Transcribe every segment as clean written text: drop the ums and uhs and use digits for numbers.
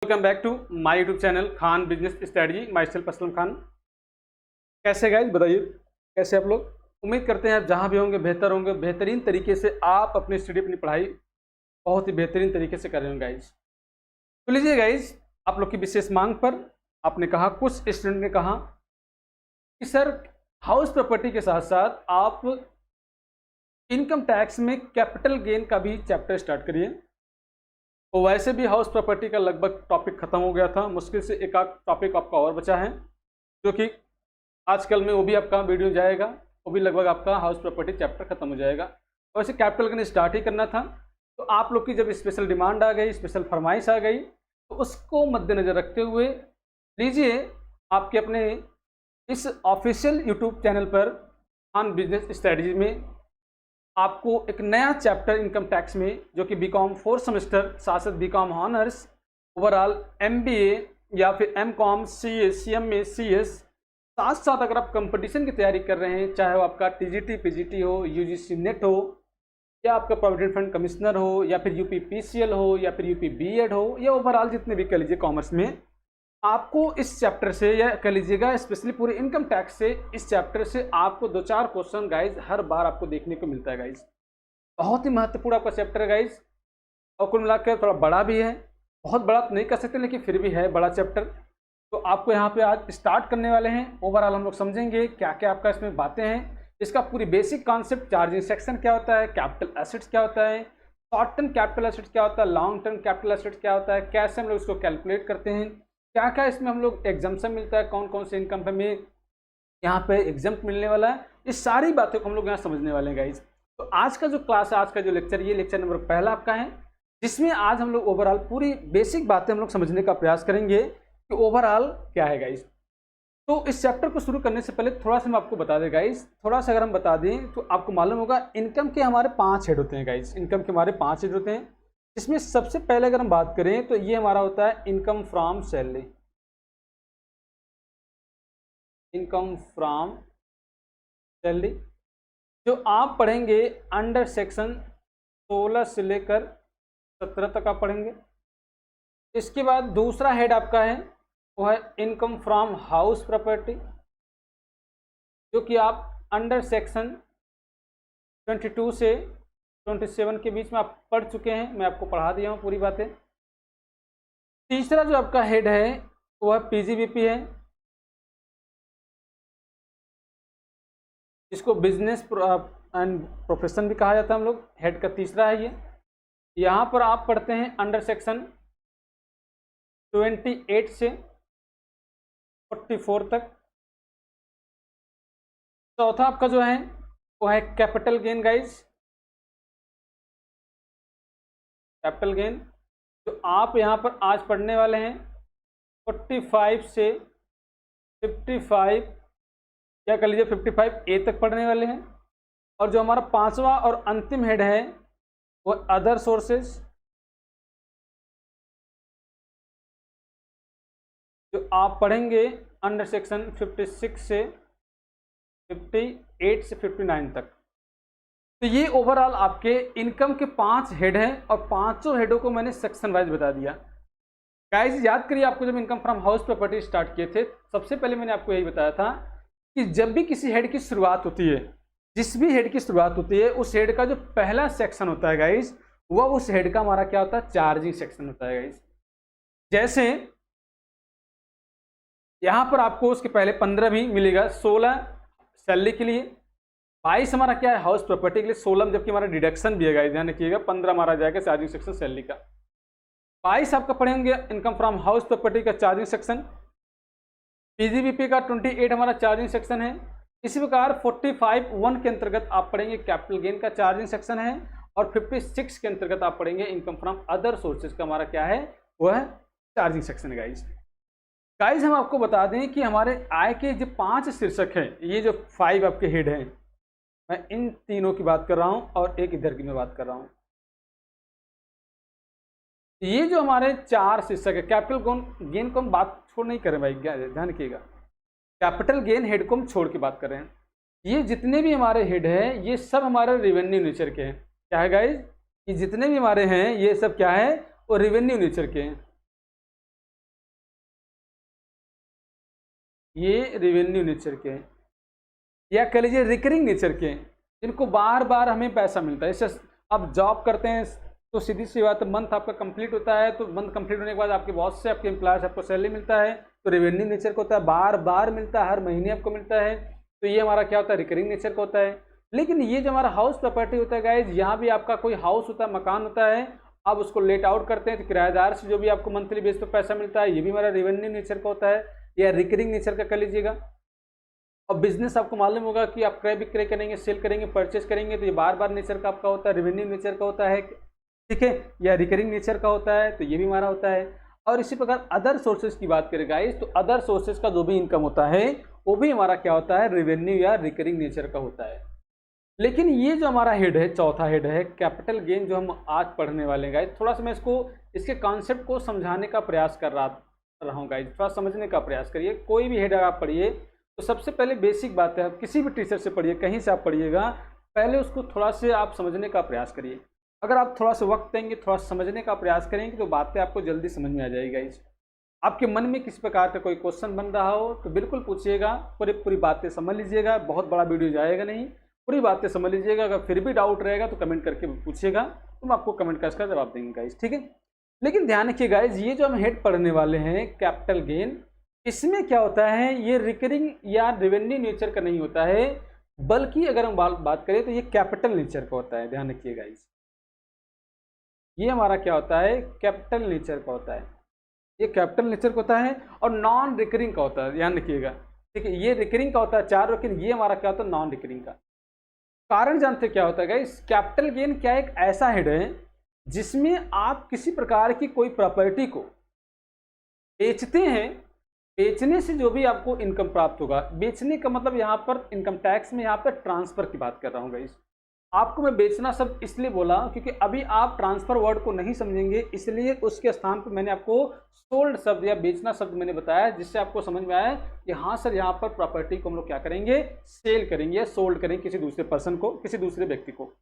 Welcome back to my YouTube channel Khan business strategy. My self Aslam Khan. कैसे guys बताइए, कैसे आप लोग? उम्मीद करते हैं आप जहाँ भी होंगे बेहतर होंगे। बेहतरीन तरीके से आप अपनी स्टडी अपनी पढ़ाई बहुत ही बेहतरीन तरीके से कर रहे होंगे गाइज। तो लीजिए गाइज, आप लोग की विशेष मांग पर आपने कहा, कुछ स्टूडेंट ने कहा कि सर हाउस प्रॉपर्टी के साथ साथ आप इनकम टैक्स में कैपिटल गेन का भी चैप्टर स्टार्ट करिए। तो वैसे भी हाउस प्रॉपर्टी का लगभग टॉपिक खत्म हो गया था, मुश्किल से एक आध टॉपिक आपका और बचा है जो कि आजकल में वो भी आपका वीडियो जाएगा, वो भी लगभग आपका हाउस प्रॉपर्टी चैप्टर खत्म हो जाएगा। तो वैसे कैपिटल गेन स्टार्ट ही करना था। तो आप लोग की जब स्पेशल डिमांड आ गई, स्पेशल फरमाइश आ गई, तो उसको मद्देनज़र रखते हुए लीजिए आपके अपने इस ऑफिशियल यूट्यूब चैनल पर खान बिजनेस स्ट्रेटजी में आपको एक नया चैप्टर इनकम टैक्स में, जो कि बीकॉम 4 सेमेस्टर साथ साथ बीकॉम ऑनर्स ओवरऑल एमबीए या फिर एमकॉम सीएस सीएमए सीएस साथ साथ अगर आप कंपटीशन की तैयारी कर रहे हैं, चाहे वो आपका टीजीटी पीजीटी हो, यूजीसी नेट हो, या आपका प्रोविडेंट फंड कमिश्नर हो, या फिर यूपी पीसीएल हो, या फिर यूपी बीएड हो, या ओवरऑल जितने भी कह लीजिए कॉमर्स में, आपको इस चैप्टर से या कह लीजिएगा स्पेशली पूरे इनकम टैक्स से, इस चैप्टर से आपको 2-4 क्वेश्चन गाइज हर बार आपको देखने को मिलता है गाइज। बहुत ही महत्वपूर्ण आपका चैप्टर है गाइज, और कुल मिलाकर थोड़ा बड़ा भी है। बहुत बड़ा तो नहीं कह सकते, लेकिन फिर भी है बड़ा चैप्टर। तो आपको यहाँ पे आज स्टार्ट करने वाले हैं। ओवरऑल हम लोग समझेंगे क्या क्या आपका इसमें बातें हैं, इसका पूरी बेसिक कॉन्सेप्ट, चार्जिंग सेक्शन क्या होता है, कैपिटल एसेट्स क्या होता है, शॉर्ट टर्म कैपिटल एसेट्स क्या होता है, लॉन्ग टर्म कैपिटल एसेट्स क्या होता है, कैसे हम लोग इसको कैलकुलेट करते हैं, क्या क्या इसमें हम लोग एग्जाम्पशन मिलता है, कौन कौन से इनकम पे में यहाँ पे एग्जाम्प मिलने वाला है, इस सारी बातों को हम लोग यहाँ समझने वाले हैं गाइज। तो आज का जो क्लास है, आज का जो लेक्चर, ये लेक्चर नंबर पहला आपका है, जिसमें आज हम लोग ओवरऑल पूरी बेसिक बातें हम लोग समझने का प्रयास करेंगे कि ओवरऑल क्या है गाइज। तो इस चैप्टर को शुरू करने से पहले थोड़ा सा मैं आपको बता दें गाइज, थोड़ा सा अगर हम बता दें तो आपको मालूम होगा इनकम के हमारे 5 हेड होते हैं गाइज। इनकम के हमारे 5 हेड होते हैं, जिसमें सबसे पहले अगर हम बात करें तो ये हमारा होता है income from salary. Income from salary जो आप पढ़ेंगे अंडर सेक्शन 16 से लेकर 17 तक आप पढ़ेंगे। इसके बाद दूसरा हेड आपका है वो है इनकम फ्रॉम हाउस प्रॉपर्टी, जो कि आप अंडर सेक्शन 22 से 27 के बीच में आप पढ़ चुके हैं, मैं आपको पढ़ा दिया हूँ पूरी बातें। तीसरा जो आपका हेड है वो है पीजीबीपी है, इसको बिजनेस एंड प्रोफेशन भी कहा जाता है हम लोग। हेड का तीसरा है ये। यहाँ पर आप पढ़ते हैं अंडर सेक्शन 28 से 44 तक। चौथा आपका जो है वो है capital gain guys. Capital gain जो आप यहाँ पर आज पढ़ने वाले हैं 45 से 55 या कर लीजिए 55A तक पढ़ने वाले हैं। और जो हमारा 5वां और अंतिम हेड है वो अदर सोर्सेस, जो आप पढ़ेंगे अंडर सेक्शन 56 से 58 से 59 तक। तो ये ओवरऑल आपके इनकम के 5 हेड हैं, और पांचों हेडों को मैंने सेक्शन वाइज बता दिया। गाइस याद करिए, आपको जब income from house property start किए थे, सबसे पहले मैंने आपको यही बताया था कि जब भी किसी हेड की शुरुआत होती है, जिस भी हेड की शुरुआत होती है, उस हेड का जो पहला सेक्शन होता है गाइस, वह उस हेड का हमारा क्या होता है, चार्जिंग सेक्शन होता है गाइस। जैसे यहाँ पर आपको उसके पहले 15 भी मिलेगा, 16 सैलरी के लिए, 22 हमारा क्या है, हाउस प्रॉपर्टी के लिए, 16 जबकि हमारा डिडक्शन भी है गाइस, ध्यान रखिएगा, 15 हमारा जाएगा चार्जिंग सेक्शन सैलरी का। 22 आपका पढ़ेंगे इनकम फ्रॉम हाउस प्रॉपर्टी का चार्जिंग सेक्शन। पीजीबीपी का 28 हमारा चार्जिंग सेक्शन है। इसी प्रकार 45(1) के अंतर्गत आप पढ़ेंगे कैपिटल गेन का चार्जिंग सेक्शन है, और 56 के अंतर्गत आप पढ़ेंगे इनकम फ्रॉम अदर सोर्सेज का हमारा क्या है, वो है चार्जिंग सेक्शन है गाइज। गाइज हम आपको बता दें कि हमारे आय के जो 5 शीर्षक हैं, ये जो 5 आपके हेड हैं, मैं इन तीनों की बात कर रहा हूँ और एक इधर की मैं बात कर रहा हूँ। ये जो हमारे 4 शीर्षक है, कैपिटल गेन को हम बात छोड़ नहीं करें भाई, ध्यान रखिएगा, कैपिटल गेन हेड को हम छोड़ के बात कर रहे हैं। ये जितने भी हमारे हेड हैं, ये सब हमारे रेवेन्यू नेचर के हैं। क्या है गाइज, ये जितने भी हमारे हैं ये सब क्या है, वो रेवेन्यू नेचर के हैं। ये रेवेन्यू नेचर के हैं, या कह लीजिए रिकरिंग नेचर के हैं, जिनको बार बार हमें पैसा मिलता है। जैसे आप जॉब करते हैं तो सीधी सी बात है, मंथ आपका कंप्लीट होता है, तो मंथ कंप्लीट होने के बाद आपके बॉस से, आपके एम्प्लॉयर से आपको सैलरी मिलता है, तो रेवेन्यू नेचर का होता है, बार बार मिलता है, हर महीने आपको मिलता है, तो ये हमारा क्या होता है, रिकरिंग नेचर का होता है। लेकिन ये जो हमारा हाउस प्रॉपर्टी होता है गाइज, यहाँ भी आपका कोई हाउस होता है, मकान होता है, आप उसको लेट आउट करते हैं तो किराएदार से जो भी आपको मंथली बेस पर पैसा मिलता है, ये भी हमारा रेवेन्यू नेचर का होता है या रिकरिंग नेचर का कर लीजिएगा। और बिजनेस आपको मालूम होगा कि आप क्रय विक्रय करेंगे, सेल करेंगे, परचेस करेंगे, तो ये बार बार नेचर का आपका होता है, रेवेन्यू नेचर का होता है, ठीक है, या रिकरिंग नेचर का होता है, तो ये भी हमारा होता है। और इसी प्रकार अदर सोर्सेज की बात करें गाइस, तो अदर सोर्सेज का जो भी इनकम होता है वो भी हमारा क्या होता है, रेवेन्यू या रिकरिंग नेचर का होता है। लेकिन ये जो हमारा हेड है, चौथा हेड है कैपिटल गेन, जो हम आज पढ़ने वाले हैं गाइस, थोड़ा सा मैं इसके कॉन्सेप्ट को समझाने का प्रयास कर रहा हूँ गाइस, थोड़ा समझने का प्रयास करिए। कोई भी हेड आप पढ़िए तो सबसे पहले बेसिक बात है, आप किसी भी टीचर से पढ़िए, कहीं से आप पढ़िएगा, पहले उसको थोड़ा से आप समझने का प्रयास करिए। अगर आप थोड़ा सा वक्त देंगे, थोड़ा समझने का प्रयास करेंगे, तो बातें आपको जल्दी समझ में आ जाएगी गाइस। आपके मन में किसी प्रकार का कोई क्वेश्चन बन रहा हो तो बिल्कुल पूछिएगा, पूरी बातें समझ लीजिएगा, बहुत बड़ा वीडियो जाएगा नहीं, पूरी बातें समझ लीजिएगा। अगर फिर भी डाउट रहेगा तो कमेंट करके पूछिएगा, तो हम आपको कमेंट कर इसका जवाब देंगे गाइस, ठीक है। लेकिन ध्यान रखिए गाइस, ये जो हम हेड पढ़ने वाले हैं कैपिटल गेन, इसमें क्या होता है, ये रिकरिंग या रेवेन्यू नेचर का नहीं होता है, बल्कि अगर हम बात करें तो ये कैपिटल नेचर का होता है। ध्यान रखिए गाइस, ये हमारा क्या होता है, कैपिटल नेचर का होता है, ये कैपिटल नेचर का होता है और नॉन रिकरिंग का होता है। ध्यान रखिएगा, ठीक है, ये रिकरिंग का होता है चार, लेकिन ये हमारा क्या होता है, नॉन रिकरिंग का। कारण जानते क्या होता है गाइस, कैपिटल गेन क्या एक ऐसा हेड है जिसमें आप किसी प्रकार की कोई प्रॉपर्टी को बेचते हैं, बेचने से जो भी आपको इनकम प्राप्त होगा, बेचने का मतलब यहाँ पर इनकम टैक्स में यहाँ पर ट्रांसफर की बात कर रहा हूँ गाइस। आपको मैं बेचना शब्द इसलिए बोला क्योंकि अभी आप ट्रांसफर वर्ड को नहीं समझेंगे, इसलिए उसके स्थान पर मैंने आपको सोल्ड शब्द या बेचना शब्द मैंने बताया, जिससे आपको समझ में आया कि हाँ सर, यहाँ पर प्रॉपर्टी को हम लोग क्या करेंगे, सेल करेंगे या सोल्ड करेंगे किसी दूसरे पर्सन को, किसी दूसरे व्यक्ति को।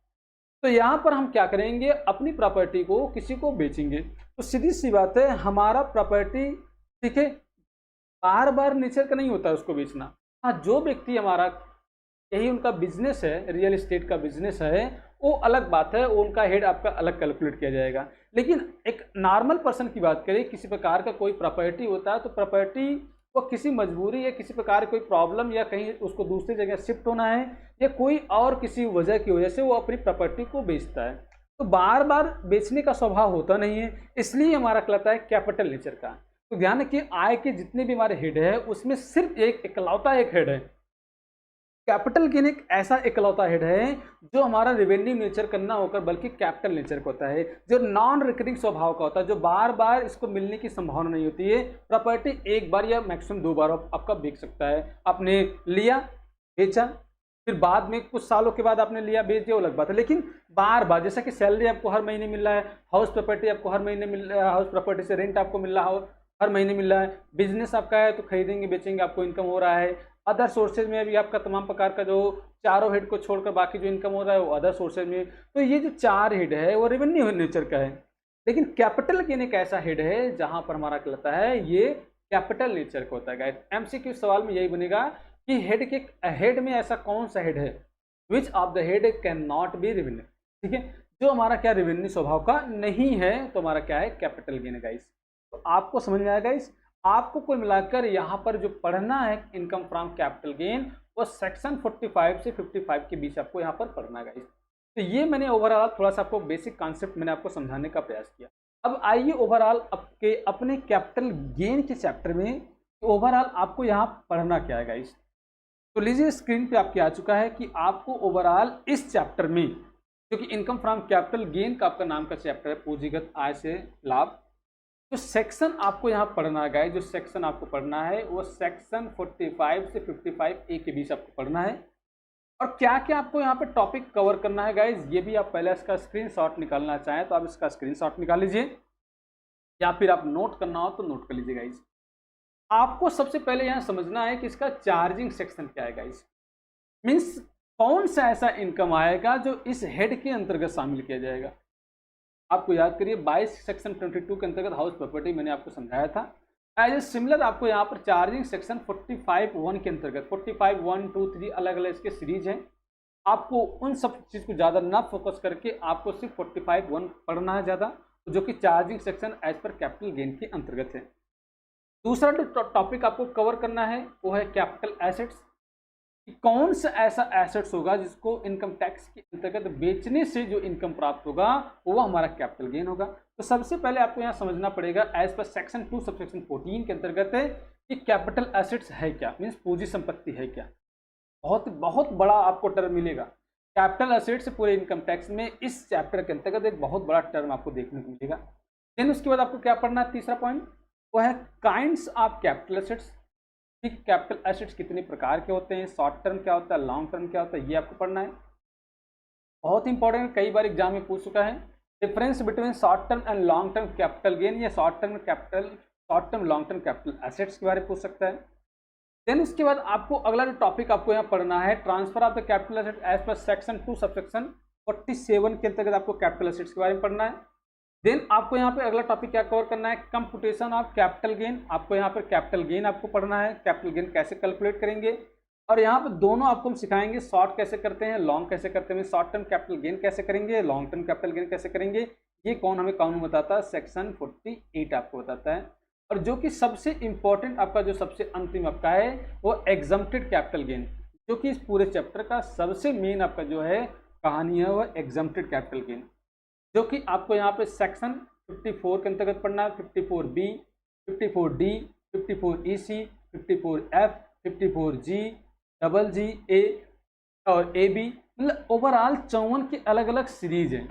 तो यहाँ पर हम क्या करेंगे, अपनी प्रॉपर्टी को किसी को बेचेंगे। तो सीधी सी बात है, हमारा प्रॉपर्टी, ठीक है, बार बार नेचर का नहीं होता है उसको बेचना। हाँ, जो व्यक्ति हमारा यही उनका बिजनेस है, रियल एस्टेट का बिजनेस है, वो अलग बात है, वो उनका हेड आपका अलग कैलकुलेट किया जाएगा। लेकिन एक नॉर्मल पर्सन की बात करें, किसी प्रकार का कोई प्रॉपर्टी होता है, तो प्रॉपर्टी वो किसी मजबूरी या किसी प्रकार की कोई प्रॉब्लम या कहीं उसको दूसरी जगह शिफ्ट होना है या कोई और किसी वजह की वजह से वो अपनी प्रॉपर्टी को बेचता है, तो बार बार बेचने का स्वभाव होता नहीं है, इसलिए हमारा कहलाता है कैपिटल नेचर का। तो ध्यान रखिए, आय के जितने भी हमारे हेड है उसमें सिर्फ एक इकलौता एक हेड है कैपिटल गेन, एक ऐसा इकलौता हेड है जो हमारा रेवेन्यू नेचर का ना होकर बल्कि कैपिटल नेचर का होता है, जो नॉन रिकरिंग स्वभाव का होता है, जो बार बार इसको मिलने की संभावना नहीं होती है। प्रॉपर्टी एक बार या मैक्सिमम 2 बार आपका बिक सकता है, आपने लिया, बेचा, फिर बाद में कुछ सालों के बाद आपने लिया, बेच दिया, वो अलग बात है। लेकिन बार बार, जैसा कि सैलरी आपको हर महीने मिल रहा है, हाउस प्रॉपर्टी आपको हर महीने मिल रहा है, हाउस प्रॉपर्टी से रेंट आपको मिल रहा हो, हर महीने मिल रहा है, बिजनेस आपका है तो खरीदेंगे बेचेंगे आपको इनकम हो रहा है, अदर सोर्सेज में भी आपका तमाम प्रकार का जो चारों हेड को छोड़कर बाकी जो इनकम हो रहा है वो अदर सोर्सेज में। तो ये जो 4 हेड है वो रेवेन्यू नेचर का है। लेकिन कैपिटल गेन एक ऐसा हेड है जहां पर हमारा कहलाता है ये कैपिटल नेचर का होता है गाइस। एमसीक्यू सवाल में यही बनेगा कि हेड में ऐसा कौन सा हेड है, which of the head can not be revenue, ठीक है, जो हमारा क्या रेवेन्यू स्वभाव का नहीं है, तो हमारा क्या है, कैपिटल गेन है गाइस। तो आपको समझ में आएगा गाइस, आपको कुल मिलाकर यहाँ पर जो पढ़ना है इनकम फ्रॉम कैपिटल गेन, वो सेक्शन 45 से 55 के बीच आपको यहाँ पर पढ़ना है गाइस। तो ये मैंने ओवरऑल थोड़ा सा आपको बेसिक कॉन्सेप्ट मैंने आपको समझाने का प्रयास किया। अब आइए ओवरऑल आपके अपने कैपिटल गेन के चैप्टर में ओवरऑल आपको यहाँ पढ़ना क्या है गाइस। तो लीजिए, स्क्रीन पे आपके आ चुका है कि आपको ओवरऑल इस चैप्टर में, क्योंकि इनकम फ्रॉम कैपिटल गेन का आपका नाम का चैप्टर है, पूंजीगत आय से लाभ, जो सेक्शन आपको यहाँ पढ़ना है गाइस, जो सेक्शन आपको पढ़ना है वो सेक्शन 45 से 55A के बीच आपको पढ़ना है। और क्या क्या आपको यहाँ पे टॉपिक कवर करना है गाइस, ये भी आप पहले इसका स्क्रीनशॉट निकालना चाहें तो आप इसका स्क्रीनशॉट निकाल लीजिए, या फिर आप नोट करना हो तो नोट कर लीजिए गाइस। आपको सबसे पहले यहाँ समझना है कि इसका चार्जिंग सेक्शन क्या है गाइस, मीन्स कौन सा ऐसा इनकम आएगा जो इस हेड के अंतर्गत शामिल किया जाएगा। आपको याद करिए 22 सेक्शन 22 के अंतर्गत हाउस प्रॉपर्टी मैंने आपको समझाया था। एज ए सिमिलर आपको यहाँ पर चार्जिंग सेक्शन 45(1) के अंतर्गत 45(1), 2, 3 अलग अलग इसके सीरीज हैं। आपको उन सब चीज़ को ज़्यादा ना फोकस करके आपको सिर्फ 45(1) पढ़ना है ज़्यादा, जो कि charging section as per capital gain के अंतर्गत है। दूसरा जो टॉपिक आपको कवर करना है वो है कैपिटल एसेट्स। कौन सा ऐसा एसेट्स होगा जिसको इनकम टैक्स के अंतर्गत बेचने से जो इनकम प्राप्त होगा वो हमारा कैपिटल गेन होगा। तो सबसे पहले आपको यहाँ समझना पड़ेगा एज पर सेक्शन 2 सबसेक्शन 14 के अंतर्गत है कि कैपिटल एसेट्स है क्या, मीन्स पूंजी संपत्ति है क्या। बहुत बहुत बड़ा आपको टर्म मिलेगा कैपिटल एसेट्स पूरे इनकम टैक्स में, इस चैप्टर के अंतर्गत एक बहुत बड़ा टर्म आपको देखने को मिलेगा। देन उसके बाद आपको क्या पढ़ना है, तीसरा पॉइंट वो है काइंड्स ऑफ कैपिटल एसेट्स। ठीक, कैपिटल एसेट्स कितने प्रकार के होते हैं, शॉर्ट टर्म क्या होता है, लॉन्ग टर्म क्या होता है, ये आपको पढ़ना है। बहुत इंपॉर्टेंट है, कई बार एग्जाम में पूछ चुका है। Difference between short term and long term capital gain या short term long term capital assets के बारे में पूछ सकता है। देन उसके बाद आपको अगला जो टॉपिक आपको यहाँ पढ़ना है transfer of the capital asset as per section 2 subsection 47 के अंतर्गत आपको कैपिटल एसेट्स के बारे में पढ़ना है। देन आपको यहाँ पे अगला टॉपिक क्या कवर करना है, कंप्यूटेशन ऑफ कैपिटल गेन। आपको यहाँ पर कैपिटल गेन आपको पढ़ना है, कैपिटल गेन कैसे कैलकुलेट करेंगे, और यहाँ पर दोनों आपको हम सिखाएंगे, शॉर्ट कैसे करते हैं, लॉन्ग कैसे करते हैं, शॉर्ट टर्म कैपिटल गेन कैसे करेंगे, लॉन्ग टर्म कैपिटल गेन कैसे करेंगे। ये कौन हमें कानून बताता है, सेक्शन 48 आपको बताता है। और जो कि सबसे इंपॉर्टेंट आपका जो सबसे अंतिम आपका है वो एग्जम्प्टेड कैपिटल गेन, जो कि इस पूरे चैप्टर का सबसे मेन आपका जो है कहानी है वो एग्जम्प्टेड कैपिटल गेन, जो कि आपको यहाँ पे सेक्शन 54 के अंतर्गत पढ़ना है, 54B, 54D, 54EC, 54F, 54G, GG, A और AB, मतलब ओवरऑल 54 के अलग अलग सीरीज हैं,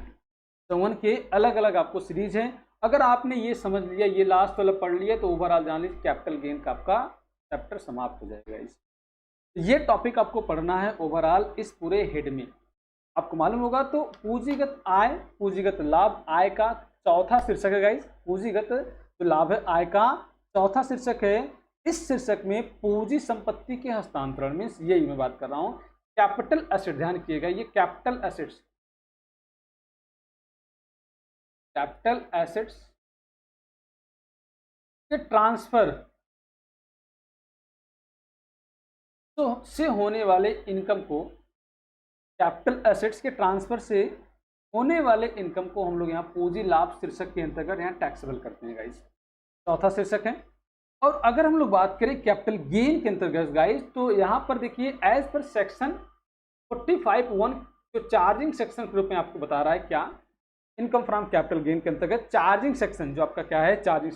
54 के अलग अलग आपको सीरीज हैं। अगर आपने ये समझ लिया, ये लास्ट वाला पढ़ लिया, तो ओवरऑल जान लीजिए कैपिटल गेन का आपका चैप्टर समाप्त हो जाएगा। इस ये टॉपिक आपको पढ़ना है ओवरऑल इस पूरे हेड में। आपको मालूम होगा तो पूंजीगत आय, पूंजीगत लाभ, आय का चौथा शीर्षक है गाइस। पूंजीगत जो लाभ है आय का चौथा शीर्षक है। इस शीर्षक में पूंजी संपत्ति के हस्तांतरण में यही मैं बात कर रहा हूं, कैपिटल एसेट, ध्यान रखिएगा ये कैपिटल एसेट्स, कैपिटल एसेट्स के ट्रांसफर तो से होने वाले इनकम को, कैपिटल एसेट्स के ट्रांसफर से होने वाले इनकम को हम लोग यहाँ पूंजी लाभ शीर्षक के अंतर्गत यहाँ टैक्सेबल करते हैं गाइस, चौथा शीर्षक है। और अगर हम लोग बात करें कैपिटल गेन के अंतर्गत गाइस, तो यहाँ पर देखिए एज पर सेक्शन 45(1) जो चार्जिंग सेक्शन के रूप में आपको बता रहा है क्या, इनकम फ्रॉम कैपिटल गेन के अंतर्गत चार्जिंग सेक्शन जो आपका क्या है, चार्जिंग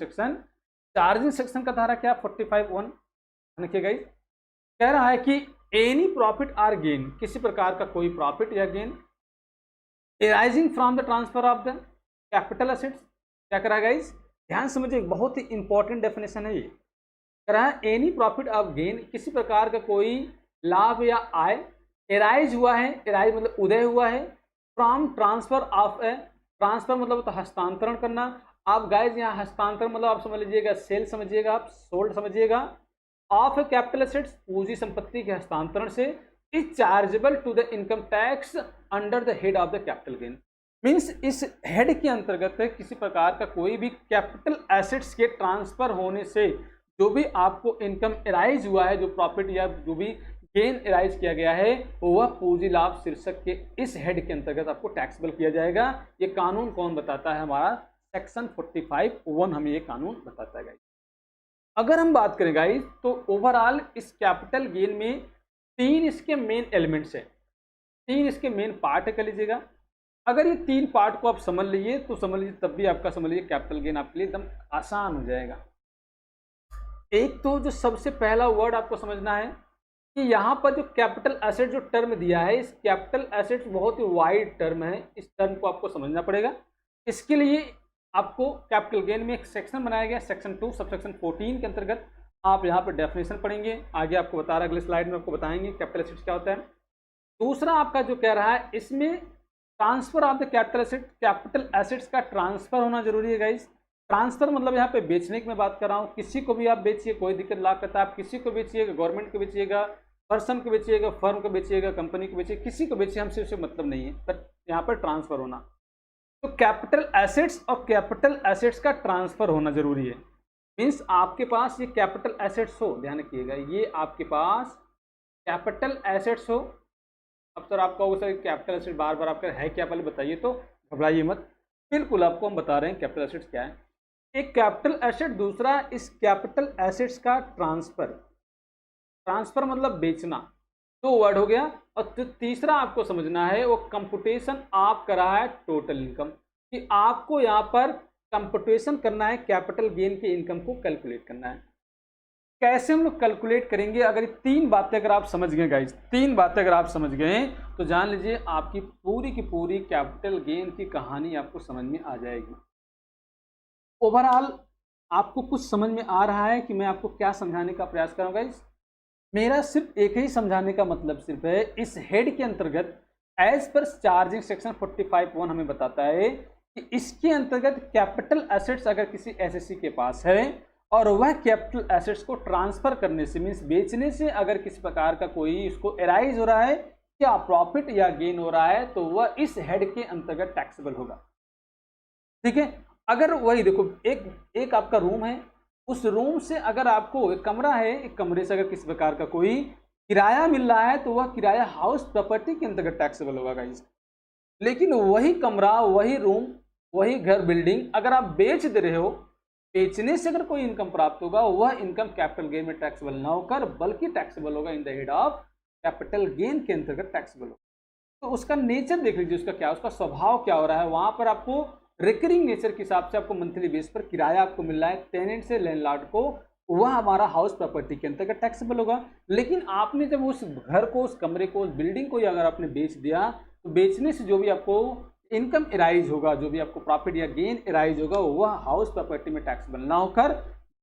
सेक्शन का धारा क्या 45(1) देखिए गाइस, कह रहा है कि एनी प्रॉफिट आर गेन, किसी प्रकार का कोई प्रॉफिट या gain arising from the transfer of the capital assets, क्या कह रहा है गाइस, ध्यान समझिए, बहुत ही इंपॉर्टेंट डेफिनेशन है ये। कह रहा है एनी प्रॉफिट ऑफ गेन, किसी प्रकार का कोई लाभ या आय एराइज हुआ है, एराइज मतलब उदय हुआ है, from transfer of A, transfer मतलब तो हस्तांतरण करना। आप गाइस यहाँ हस्तांतरण मतलब आप समझ लीजिएगा सेल समझिएगा, आप सोल्ड समझिएगा, ऑफ ए कैपिटल एसेट्स पूंजी संपत्ति के हस्तांतरण से, is chargeable to the income tax under the head of the capital gain. Means इस हेड के अंतर्गत किसी प्रकार का कोई भी कैपिटल एसेट्स के ट्रांसफर होने से जो भी आपको इनकम एराइज हुआ है, जो प्रॉफिट या जो भी गेन एराइज किया गया है, वह पूंजी लाभ शीर्षक के इस हेड के अंतर्गत आपको टैक्सेबल किया जाएगा। ये कानून कौन बताता है, हमारा सेक्शन 45(1) हमें ये कानून बताता है गाइस। अगर हम बात करें गाइस तो ओवरऑल इस कैपिटल गेन में 3 इसके मेन एलिमेंट्स हैं, 3 इसके मेन पार्ट है कह लीजिएगा। अगर ये 3 पार्ट को आप समझ लीजिए तो समझ लीजिए, तब भी आपका समझ लीजिए कैपिटल गेन आपके लिए एकदम आसान हो जाएगा। एक तो जो सबसे पहला वर्ड आपको समझना है कि यहाँ पर जो कैपिटल एसेट जो टर्म दिया है, इस कैपिटल एसेट्स बहुत ही वाइड टर्म है, इस टर्म को आपको समझना पड़ेगा। इसके लिए आपको कैपिटल गेन में एक सेक्शन बनाया गया, सेक्शन 2 सबसेक्शन 14 के अंतर्गत आप यहाँ पर डेफिनेशन पढ़ेंगे, आगे आपको बता रहा है, अगले स्लाइड में आपको बताएंगे कैपिटल एसेट्स क्या होता है। दूसरा आपका जो कह रहा है, इसमें transfer of the capital assets का ट्रांसफर होना जरूरी है गाइस। ट्रांसफर मतलब यहाँ पे बेचने की मैं बात कर रहा हूँ, किसी को भी आप बेचिए, कोई दिक्कत ला करता है, आप किसी को बेचिएगा, गवर्नमेंट को बेचिएगा, पर्सन को बेचिएगा, फर्म को बेचिएगा, कंपनी को बेचिए, किसी को बेचिए, हमसे उससे मतलब नहीं है, पर यहाँ पर ट्रांसफर होना, तो कैपिटल एसेट्स और कैपिटल एसेट्स का ट्रांसफर होना जरूरी है। मीन्स आपके पास ये कैपिटल एसेट्स हो, ध्यान रखिएगा, ये आपके पास कैपिटल एसेट्स हो। अब सर आप कहोगे सर कैपिटल एसेट बार बार आपका है क्या, पहले बताइए, तो घबराइए मत, बिल्कुल आपको हम बता रहे हैं कैपिटल एसेट्स क्या है। एक कैपिटल एसेट, दूसरा इस कैपिटल एसेट्स का ट्रांसफर, ट्रांसफर मतलब बेचना, दो वर्ड हो गया। और तीसरा आपको समझना है वो कंपुटेशन आप करा है टोटल इनकम, कि आपको यहाँ पर कंपुटेशन करना है कैपिटल गेन के इनकम को कैलकुलेट करना है। कैसे हम लोग कैलकुलेट करेंगे, अगर ये तीन बातें अगर आप समझ गए गाइस, तीन बातें अगर आप समझ गए तो जान लीजिए आपकी पूरी की पूरी कैपिटल गेन की कहानी आपको समझ में आ जाएगी। ओवरऑल आपको कुछ समझ में आ रहा है कि मैं आपको क्या समझाने का प्रयास करूँगा गाइस? मेरा सिर्फ एक ही समझाने का मतलब सिर्फ है, इस हेड के अंतर्गत एज पर चार्जिंग सेक्शन 45(1) हमें बताता है कि इसके अंतर्गत कैपिटल एसेट्स अगर किसी एसएससी के पास है और वह कैपिटल एसेट्स को ट्रांसफर करने से, मीन्स बेचने से अगर किसी प्रकार का कोई इसको एराइज हो रहा है, क्या प्रॉफिट या गेन हो रहा है, तो वह इस हेड के अंतर्गत टैक्सेबल होगा। ठीक है, अगर वही देखो एक आपका रूम है, उस रूम से अगर आपको एक कमरा है, एक कमरे से अगर किसी प्रकार का कोई किराया मिल रहा है तो वह किराया हाउस प्रॉपर्टी के अंतर्गत टैक्सेबल होगा गाइस। लेकिन वही कमरा, वही रूम, वही घर, बिल्डिंग अगर आप बेच दे रहे हो, बेचने से अगर कोई इनकम प्राप्त होगा, वह इनकम कैपिटल गेन में टैक्सेबल ना होकर बल्कि टैक्सेबल होगा in the head of capital gain के अंतर्गत टैक्सेबल होगा। तो उसका नेचर देख लीजिए, उसका क्या, उसका स्वभाव क्या हो रहा है। वहां पर आपको रिकरिंग नेचर के हिसाब से आपको मंथली बेस पर किराया आपको मिल रहा है टेनेंट से लैंडलॉर्ड को, वह हमारा हाउस प्रॉपर्टी के अंतर्गत टैक्सेबल होगा। लेकिन आपने जब उस घर को, उस कमरे को, उस बिल्डिंग को अगर आपने बेच दिया, तो बेचने से जो भी आपको इनकम एराइज होगा, जो भी आपको प्रॉफिट या गेन एराइज होगा, वह हाउस प्रॉपर्टी में टैक्सेबल ना होकर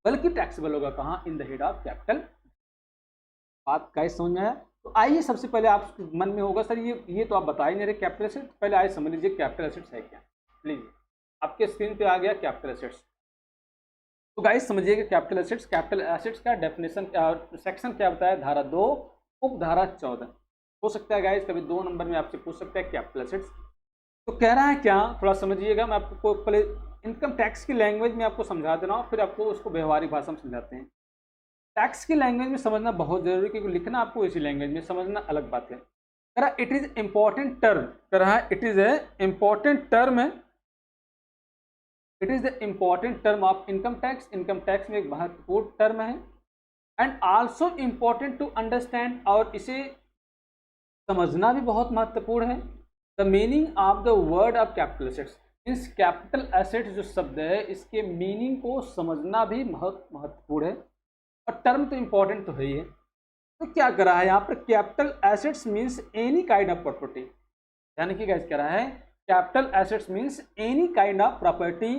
बल्कि टैक्सेबल होगा कहाँ, in the head of capital. बात कैसे समझ में आया? तो आइए सबसे पहले आप मन में होगा सर ये तो आप बता ही नहीं रहे कैपिटल एसेट्स, पहले आइए समझ लीजिए कैपिटल एसेट्स है क्या। प्लीज आपके स्क्रीन पे आ गया कैपिटल एसेट्स। तो गाइस समझिएगा कैपिटल एसेट्स का डेफिनेशन सेक्शन क्या बताया, धारा 2 उपधारा 14 हो सकता है गाइस, कभी 2 नंबर में आपसे पूछ सकता है कैपिटल एसेट्स। तो कह रहा है क्या, थोड़ा समझिएगा, मैं आपको पहले इनकम टैक्स की लैंग्वेज में आपको समझा दे रहा हूँ, फिर आपको उसको व्यवहारिक भाषा में समझाते हैं। टैक्स की लैंग्वेज में समझना बहुत जरूरी, क्योंकि लिखना आपको इसी लैंग्वेज में, समझना अलग बात है। कह रहा इट इज इंपॉर्टेंट टर्म, कह रहा है it is a important term है, it is the important term of income tax, income tax में एक महत्वपूर्ण टर्म है। And also important to understand, और इसे समझना भी बहुत महत्वपूर्ण है। The meaning of the word of capital assets, इस कैपिटल एसेट्स जो शब्द है इसके मीनिंग को समझना भी बहुत महत्वपूर्ण है, और टर्म तो इंपॉर्टेंट तो है ही है। तो क्या कर रहा है यहाँ पर, capital assets means any kind of property, यानी कि गाइस कह रहा है capital assets means any kind of property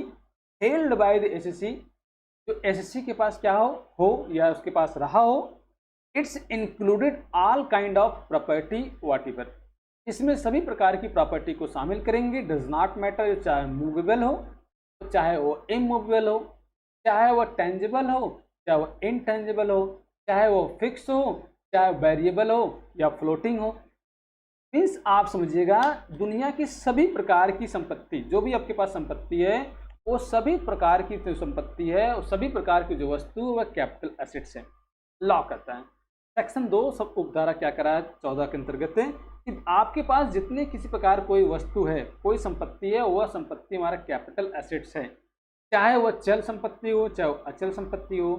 held by the assessee, जो एसएससी के पास क्या हो या उसके पास रहा हो। It's included all kind of property what ever, इसमें सभी प्रकार की प्रॉपर्टी को शामिल करेंगे, डज नॉट मैटर, चाहे मूवेबल हो, चाहे वो इमूवेबल हो, चाहे वो टेंजिबल हो, चाहे वो इनटेंजिबल हो, चाहे वो फिक्स हो, चाहे वेरिएबल हो या फ्लोटिंग हो। मीन्स आप समझिएगा दुनिया की सभी प्रकार की संपत्ति, जो भी आपके पास संपत्ति है, वो सभी प्रकार की जो संपत्ति है, वो सभी प्रकार की जो वस्तु वह कैपिटल एसेट्स है, लॉ करता है। सेक्शन 2 सब उपधारा क्या करा है 14 के अंतर्गत है कि आपके पास जितने किसी प्रकार कोई वस्तु है, कोई संपत्ति है, वह संपत्ति हमारा कैपिटल एसेट्स है, चाहे वह चल संपत्ति हो, चाहे वह अचल संपत्ति हो,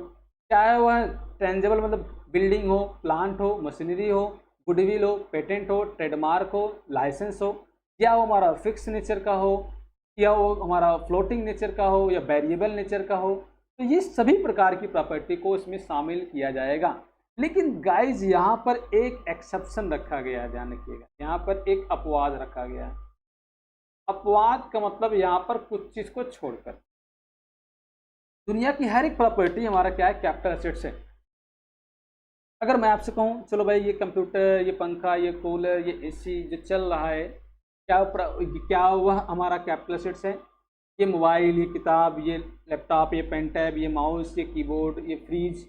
चाहे वह टेंजेबल मतलब बिल्डिंग हो, प्लांट हो, मशीनरी हो, गुडविल हो, पेटेंट हो, ट्रेडमार्क हो, लाइसेंस हो, या वो हमारा फिक्स नेचर का हो, या वो हमारा फ्लोटिंग नेचर का हो, या वेरिएबल नेचर का हो। तो ये सभी प्रकार की प्रॉपर्टी को इसमें शामिल किया जाएगा। लेकिन गाइज यहाँ पर एक एक्सेप्शन रखा गया है, ध्यान रखिएगा, यहाँ पर एक अपवाद रखा गया है। अपवाद का मतलब यहाँ पर कुछ चीज को छोड़कर दुनिया की हर एक प्रॉपर्टी हमारा क्या है, कैपिटल एसेट्स है। अगर मैं आपसे कहूँ चलो भाई ये कंप्यूटर, ये पंखा, ये कूलर, ये एसी जो चल रहा है, क्या वह हमारा कैपिटल एसेट्स है? ये मोबाइल, ये किताब, ये लैपटॉप, ये पेन टैब, ये माउस, ये कीबोर्ड, ये फ्रिज,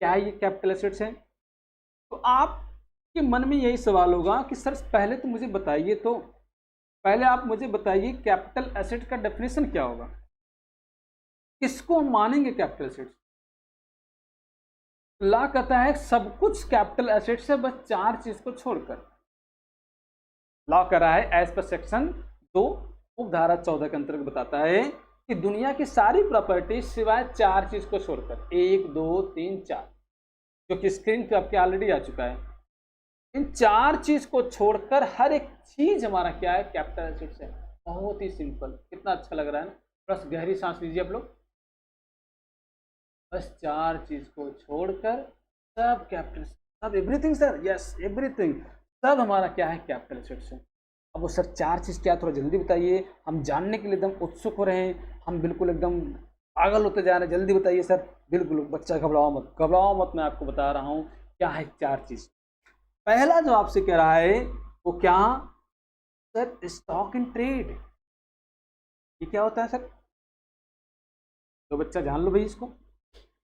क्या है ये कैपिटल एसेट्स हैं? तो आपके मन में यही सवाल होगा कि सर पहले तो मुझे बताइए, तो पहले आप मुझे बताइए कैपिटल एसेट का डेफिनेशन क्या होगा, किसको हम मानेंगे कैपिटल एसेट्स? लॉ कहता है सब कुछ कैपिटल एसेट से बस 4 चीज को छोड़कर। लॉ कर रहा है एज पर सेक्शन 2 उपधारा 14 के अंतर्गत बताता है कि दुनिया की सारी प्रॉपर्टी सिवाय 4 चीज को छोड़कर, 1 2 3 4, जो कि स्क्रीन पे आपके ऑलरेडी आ चुका है, इन 4 चीज को छोड़कर हर एक चीज हमारा क्या है, कैपिटल एसेट्स है। बहुत ही सिंपल, कितना अच्छा लग रहा है ना। बस गहरी सांस लीजिए आप लोग। बस 4 चीज को छोड़कर सब कैपिटल, सब एवरीथिंग सर, यस एवरीथिंग, सब हमारा क्या है, कैपिटल एसेट्स है। अब वो सर 4 चीज क्या, थोड़ा जल्दी बताइए, हम जानने के लिए एकदम उत्सुक हो रहे हैं, हम बिल्कुल एकदम पागल होते जा रहे हैं, जल्दी बताइए सर। बिल्कुल बच्चा घबराओ मत, घबराओ मत, मैं आपको बता रहा हूँ क्या है 4 चीज। पहला जो आपसे कह रहा है वो क्या सर, स्टॉक इन ट्रेड। ये क्या होता है सर, तो बच्चा जान लो भाई इसको।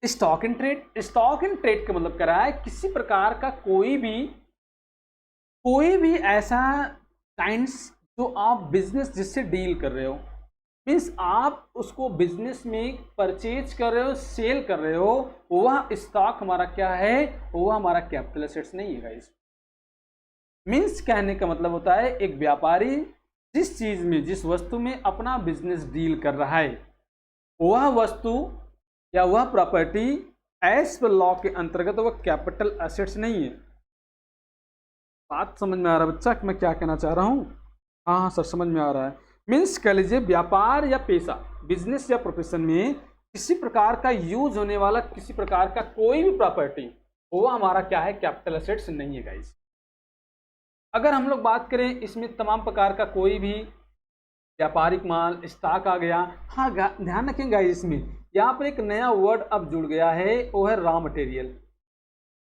Stock in trade, stock in trade का मतलब कह रहा है किसी प्रकार का कोई भी ऐसा काइंड्स जो आप बिजनेस जिससे डील कर रहे हो, मीन्स आप उसको बिजनेस में परचेज कर रहे हो, सेल कर रहे हो, वह स्टॉक हमारा क्या है, वह हमारा कैपिटल एसेट्स नहीं है गाइस। मीन्स कहने का मतलब होता है एक व्यापारी जिस चीज में, जिस वस्तु में अपना बिजनेस डील कर रहा है, वह वस्तु या वह प्रॉपर्टी एज पर लॉ के अंतर्गत वह कैपिटल एसेट्स नहीं है। बात समझ में आ रहा है बच्चा कि मैं क्या कहना चाह रहा हूँ? हाँ हाँ सर समझ में आ रहा है। मीन्स कह लीजिए व्यापार या पेशा, बिजनेस या प्रोफेशन में किसी प्रकार का यूज होने वाला किसी प्रकार का कोई भी प्रॉपर्टी, वो हमारा क्या है, कैपिटल एसेट्स नहीं है गाइस। अगर हम लोग बात करें इसमें तमाम प्रकार का कोई भी व्यापारिक माल, स्टॉक आ गया। हाँ ध्यान रखें गाइस, इसमें यहाँ पर एक नया वर्ड अब जुड़ गया है, वो है रॉ मटेरियल।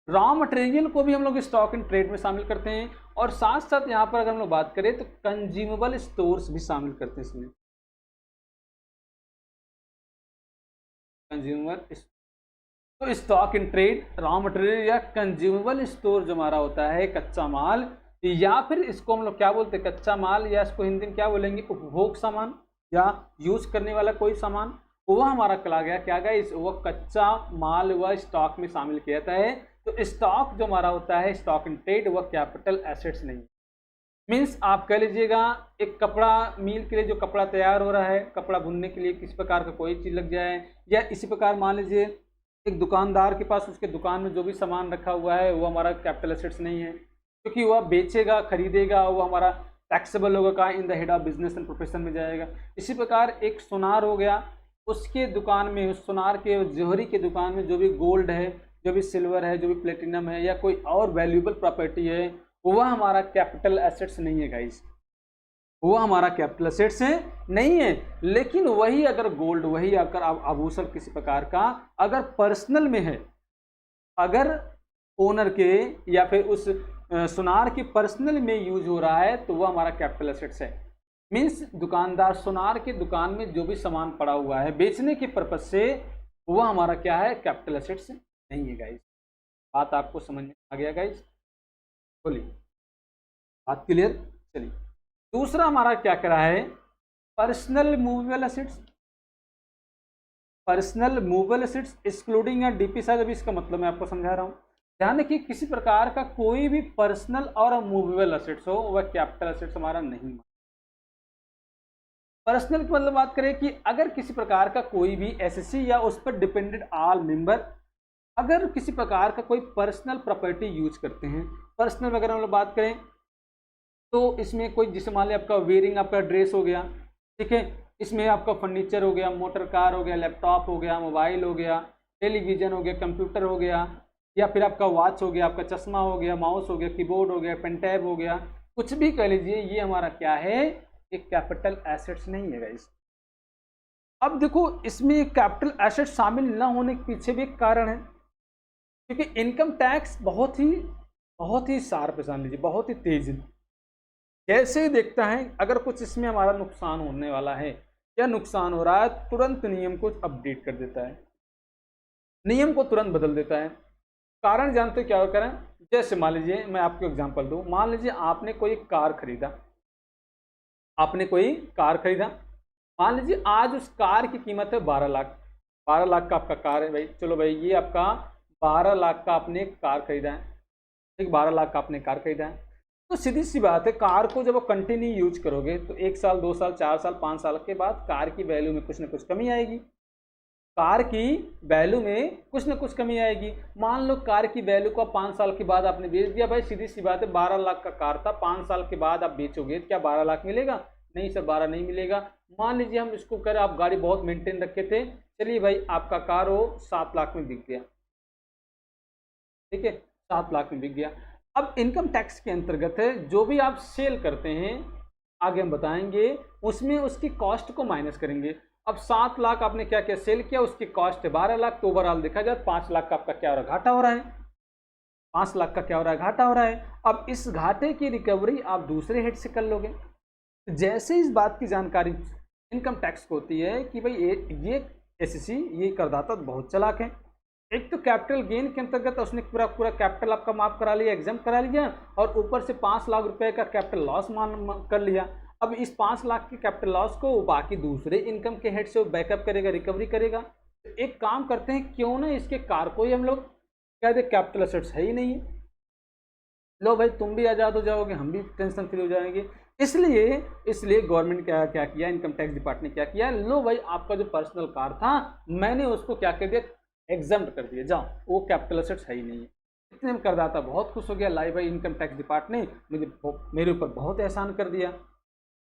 रॉ मटेरियल को भी हम लोग स्टॉक इन ट्रेड में शामिल करते हैं, और साथ साथ यहाँ पर अगर हम लोग बात करें तो कंज्यूमेबल स्टोर्स भी शामिल करते हैं इसमें। कंज्यूमर तो stock in trade, raw material या कंज्यूमेबल स्टोर जो हमारा होता है, कच्चा माल, या फिर इसको हम लोग क्या बोलते हैं, कच्चा माल, या इसको हिंदी में क्या बोलेंगे, उपभोग सामान या यूज करने वाला कोई सामान, वह हमारा कहा गया क्या गाइस, वह कच्चा माल वह स्टॉक में शामिल किया जाता है। तो स्टॉक जो हमारा होता है, स्टॉक इन ट्रेड, वह कैपिटल एसेट्स नहीं। मीन्स आप कह लीजिएगा एक कपड़ा मिल के लिए जो कपड़ा तैयार हो रहा है, कपड़ा बुनने के लिए किसी प्रकार का कोई चीज़ लग जाए, या इसी प्रकार मान लीजिए एक दुकानदार के पास उसके दुकान में जो भी सामान रखा हुआ है वो हमारा कैपिटल एसेट्स नहीं है, क्योंकि वह बेचेगा, खरीदेगा, वो हमारा टैक्सेबल होगा, कहाँ, in the head of business and profession में जाएगा। इसी प्रकार एक सुनार हो गया, उसके दुकान में, उस सुनार के जोहरी के दुकान में जो भी गोल्ड है, जो भी सिल्वर है, जो भी प्लेटिनम है, या कोई और वैल्यूएबल प्रॉपर्टी है, वह हमारा कैपिटल एसेट्स नहीं है गाइस, वो हमारा कैपिटल एसेट्स है नहीं है। लेकिन वही अगर गोल्ड, वही अगर आभूषण किसी प्रकार का अगर पर्सनल में है, अगर ओनर के या फिर उस सुनार के पर्सनल में यूज हो रहा है, तो वह हमारा कैपिटल एसेट्स है। मीन्स दुकानदार सुनार के दुकान में जो भी सामान पड़ा हुआ है बेचने के पर्पज से, वह हमारा क्या है, कैपिटल एसेट्स नहीं है गाइस। बात आपको समझ में आ गया गाइस? बोलिए, बात क्लियर? चलिए दूसरा हमारा क्या कह रहा है, personal movable assets. Personal movable assets excluding या डीपी साइज। अभी इसका मतलब मैं आपको समझा रहा हूँ, ध्यान रखिए किसी प्रकार का कोई भी पर्सनल और मूवेबल एसेट्स हो, वह कैपिटल एसेट्स हमारा नहीं। पर्सनल की मतलब बात करें कि अगर किसी प्रकार का कोई भी एसएससी या उस पर डिपेंडेंट ऑल मेंबर अगर किसी प्रकार का कोई पर्सनल प्रॉपर्टी यूज करते हैं, पर्सनल अगर हम लोग बात करें तो इसमें कोई, जैसे मान लिया आपका वेयरिंग, आपका ड्रेस हो गया, ठीक है, इसमें आपका फर्नीचर हो गया, मोटर कार हो गया, लैपटॉप हो गया, मोबाइल हो गया, टेलीविजन हो गया, कंप्यूटर हो गया, या फिर आपका वॉच हो गया, आपका चश्मा हो गया, माउस हो गया, कीबोर्ड हो गया, पेन टैब हो गया, कुछ भी कह लीजिए, ये हमारा क्या है, एक कैपिटल एसेट्स नहीं है गाइस। अब देखो इसमें कैपिटल एसेट शामिल न होने के पीछे भी एक कारण है, क्योंकि इनकम टैक्स बहुत ही शार्प है, जान लीजिए बहुत ही तेज है। कैसे देखता है, अगर कुछ इसमें हमारा नुकसान होने वाला है या नुकसान हो रहा है, तुरंत नियम को अपडेट कर देता है, नियम को तुरंत बदल देता है। कारण जानते हो क्या करें? जैसे मान लीजिए मैं आपको एग्जांपल दूं, मान लीजिए आपने कोई कार खरीदा, आपने कोई कार खरीदा, मान लीजिए आज उस कार की कीमत है 12 लाख, 12 लाख का आपका कार है भाई, चलो भाई ये आपका 12 लाख का आपने कार खरीदा है, ठीक, 12 लाख का आपने कार खरीदा है, तो सीधी सी बात है कार को जब आप कंटिन्यू यूज करोगे तो 1 साल 2 साल 4 साल 5 साल के बाद कार की वैल्यू में कुछ ना कुछ कमी आएगी। कार की वैल्यू में कुछ ना कुछ कमी आएगी। मान लो कार की वैल्यू को 5 साल के बाद आपने बेच दिया, भाई सीधी सी बात है 12 लाख का कार था, 5 साल के बाद आप बेचोगे तो क्या 12 लाख मिलेगा? नहीं सर, 12 नहीं मिलेगा। मान लीजिए हम इसको करें, आप गाड़ी बहुत मेंटेन रखे थे, चलिए भाई आपका कार वो 7 लाख में बिक गया, ठीक है, 7 लाख में बिक गया। अब इनकम टैक्स के अंतर्गत है जो भी आप सेल करते हैं, आगे हम बताएंगे, उसमें उसकी कॉस्ट को माइनस करेंगे। अब 7 लाख आपने क्या क्या सेल किया, उसकी कॉस्ट है 12 लाख, तो ओवरऑल देखा जाए 5 लाख का आपका क्या हो रहा है, घाटा हो रहा है। 5 लाख का क्या हो रहा है, घाटा हो रहा है। अब इस घाटे की रिकवरी आप दूसरे हेड से कर लोगे। जैसे इस बात की जानकारी इनकम टैक्स को होती है कि भाई ये एससी, ये करदाता बहुत चालाक है। एक तो कैपिटल गेन के अंतर्गत उसने पूरा पूरा कैपिटल आपका माफ करा लिया, एग्जाम करा लिया, और ऊपर से 5 लाख रुपए का कैपिटल लॉस मान कर लिया। अब इस 5 लाख के कैपिटल लॉस को बाकी दूसरे इनकम के हेड से वो बैकअप करेगा, रिकवरी करेगा। तो एक काम करते हैं, क्यों ना इसके कार को ही हम लोग कह दे कैपिटल एसेट्स है ही नहीं है, लो भाई तुम भी आज़ाद हो जाओगे, हम भी टेंशन फ्री हो जाएंगे। इसलिए गवर्नमेंट क्या क्या किया, इनकम टैक्स डिपार्टमेंट ने क्या किया, लो भाई आपका जो पर्सनल कार था मैंने उसको क्या कर दिया, एग्जम्प्ट कर दिया, जाओ वो कैपिटल एसेट्स है ही नहीं है। इतने में करदाता बहुत खुश हो गया, लाई भाई इनकम टैक्स डिपार्टमेंट ने मेरे ऊपर बहुत एहसान कर दिया।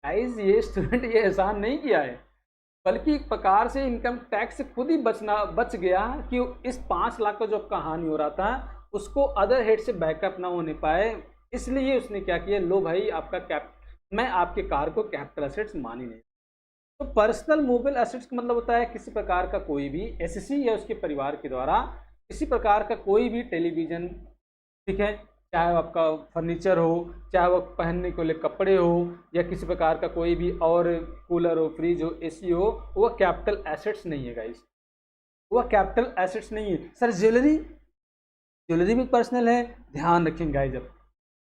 गाइस ये स्टूडेंट ये एहसान नहीं किया है, बल्कि एक प्रकार से इनकम टैक्स से खुद ही बच गया कि इस 5 लाख का जो आपका हानि हो रहा था उसको अदर हेड से बैकअप ना होने पाए, इसलिए उसने क्या किया, लो भाई आपका मैं आपके कार को कैपिटल एसेट्स मान ही नहीं। तो पर्सनल मूवेबल एसेट्स का मतलब होता है किसी प्रकार का कोई भी एससी या उसके परिवार के द्वारा किसी प्रकार का कोई भी टेलीविज़न, ठीक है, चाहे आपका फर्नीचर हो, चाहे वो पहनने के लिए कपड़े हो, या किसी प्रकार का कोई भी और कूलर हो, फ्रिज हो, एसी हो, वह कैपिटल एसेट्स नहीं है गाइस, वह कैपिटल एसेट्स नहीं है। सर ज्वेलरी भी पर्सनल है, ध्यान रखेंगे गाइस। अब